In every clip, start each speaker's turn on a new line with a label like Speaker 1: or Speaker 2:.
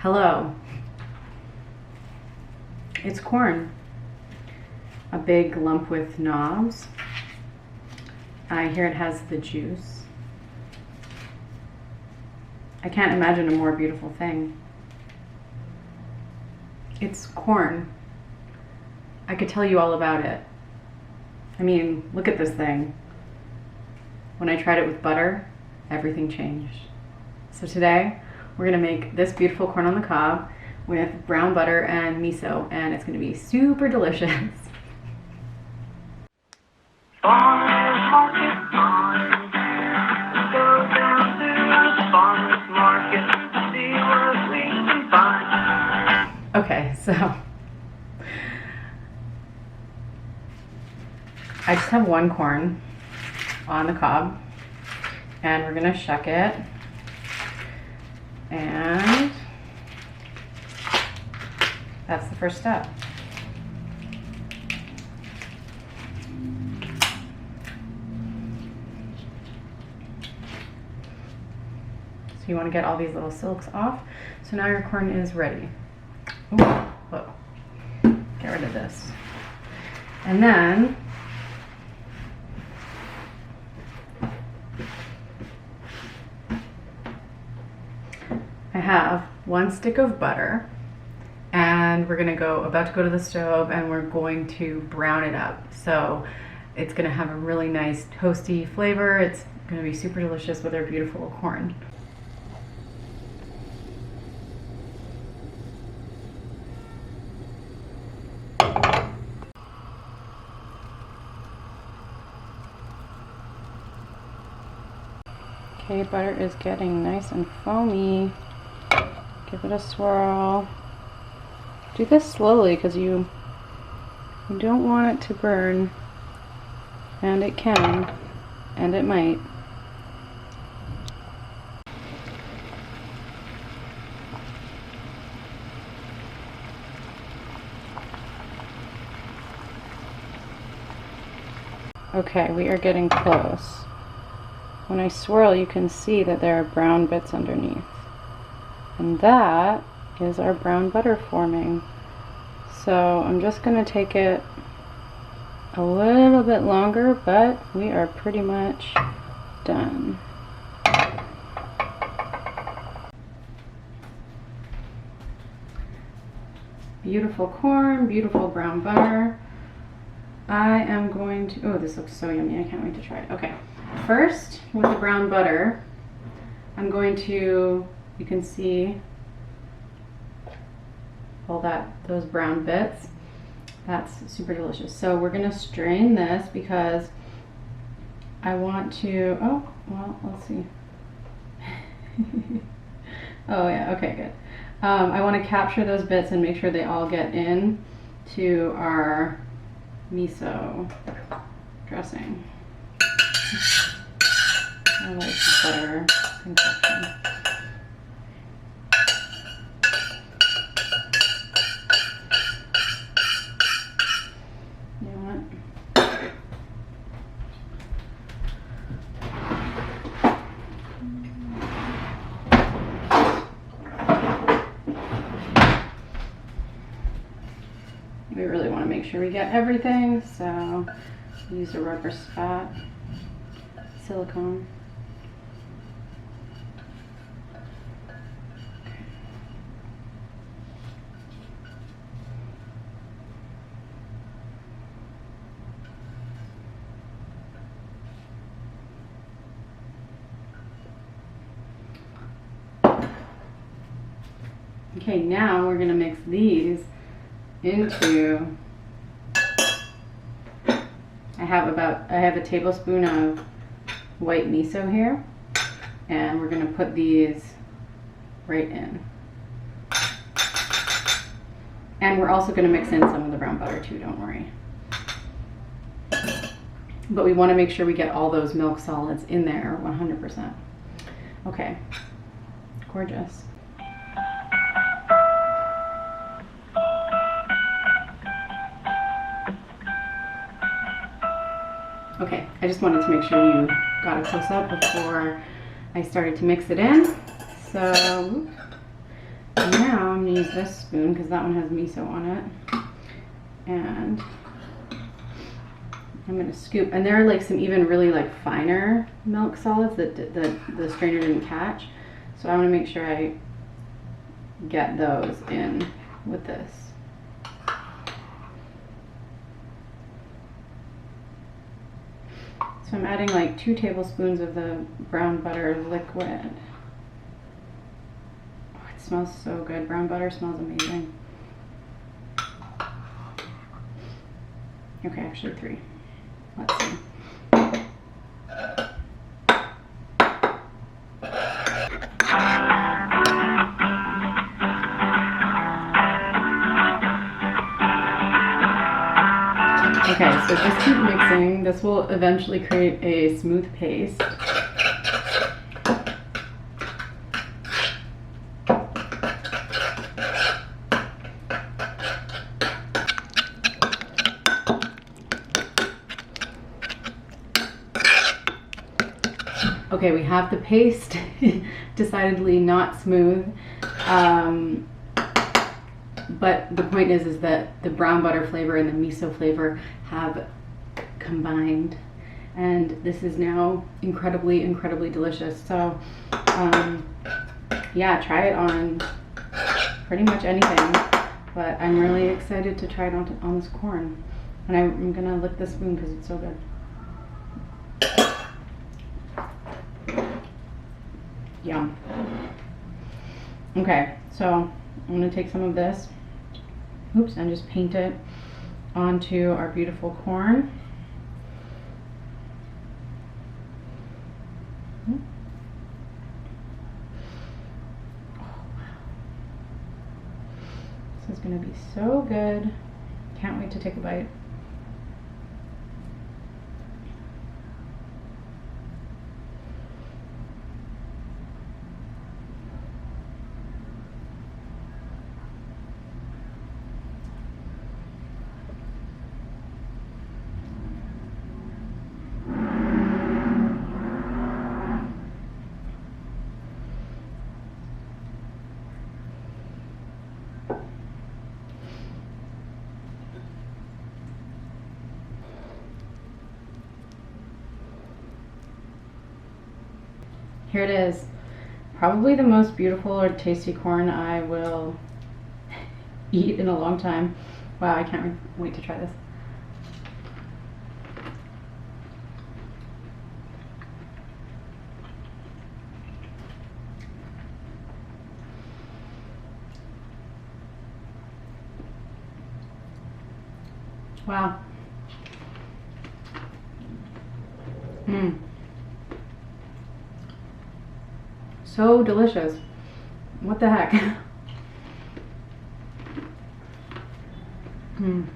Speaker 1: Hello. It's corn. A big lump with knobs. I hear it has the juice. I can't imagine a more beautiful thing. It's corn. I could tell you all about it. I mean, look at this thing. When I tried it with butter, everything changed. So today, we're gonna make this beautiful corn on the cob with brown butter and miso, and it's gonna be super delicious.
Speaker 2: Farmers market on. Go down to the farmers market to see what we can find.
Speaker 1: Okay, so I just have one corn on the cob, and we're gonna shuck it, and that's the first step. So you want to get all these little silks off. So now your corn is ready. Ooh, whoa. Get rid of this. And then I have one stick of butter, and we're about to go to the stove, and we're going to brown it up. So it's gonna have a really nice toasty flavor. It's gonna be super delicious with our beautiful corn. Okay, butter is getting nice and foamy. Give it a swirl. Do this slowly because you don't want it to burn, and it can, and it might. Okay, we are getting close. When I swirl, you can see that there are brown bits underneath. And that is our brown butter forming. So I'm just going to take it a little bit longer, but we are pretty much done. Beautiful corn, beautiful brown butter. I am going to, oh, this looks so yummy. I can't wait to try it. Okay. First, with the brown butter, I'm going to, you can see all those brown bits. That's super delicious. So we're gonna strain this because I want to, oh, well, let's see. Oh yeah, okay, good. I want to capture those bits and make sure they all get in to our miso dressing. I like butter concoction. You know what? We really want to make sure we get everything, so use a rubber spot, silicone. Okay, now we're gonna mix these into, I have a tablespoon of white miso here, and we're gonna put these right in. And we're also gonna mix in some of the brown butter too, don't worry. But we wanna make sure we get all those milk solids in there 100%. Okay, gorgeous. Okay, I just wanted to make sure you got a close-up before I started to mix it in. So Now I'm gonna use this spoon because that one has miso on it. And I'm gonna scoop, and there are like some even really like finer milk solids that the strainer didn't catch. So I wanna make sure I get those in with this. So I'm adding like 2 tablespoons of the brown butter liquid. Oh, it smells so good. Brown butter smells amazing. Okay, actually 3. Let's see. Okay, so just keep mixing. This will eventually create a smooth paste. Okay, we have the paste, decidedly not smooth. But the point is that the brown butter flavor and the miso flavor have combined, and this is now incredibly, incredibly delicious. So, yeah, try it on pretty much anything, but I'm really excited to try it on this corn. And I'm gonna lick the spoon because it's so good. Yum. Okay, so I'm gonna take some of this, oops, and just paint it onto our beautiful corn. Oh, wow. This is gonna be so good. Can't wait to take a bite. Here it is. Probably the most beautiful or tasty corn I will eat in a long time. Wow, I can't wait to try this. Wow. Mmm. So delicious. What the heck? Mm.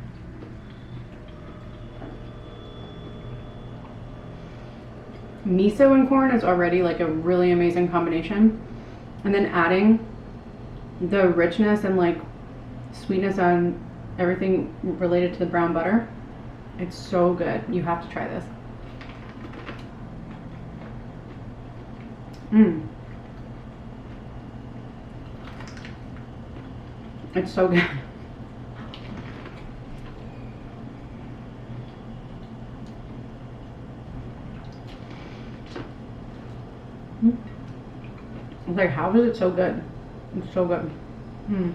Speaker 1: Miso and corn is already like a really amazing combination. And then adding the richness and like sweetness on everything related to the brown butter. It's so good. You have to try this. Mmm. It's so good. I was like, how is it so good? It's so good. Mm.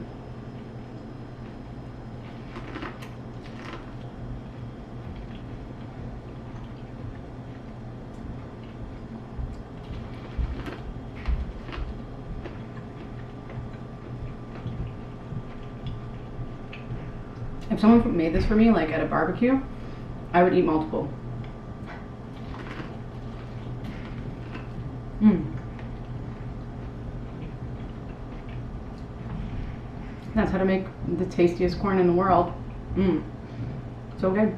Speaker 1: If someone made this for me, like at a barbecue, I would eat multiple. Mm. That's how to make the tastiest corn in the world. Mm. So good.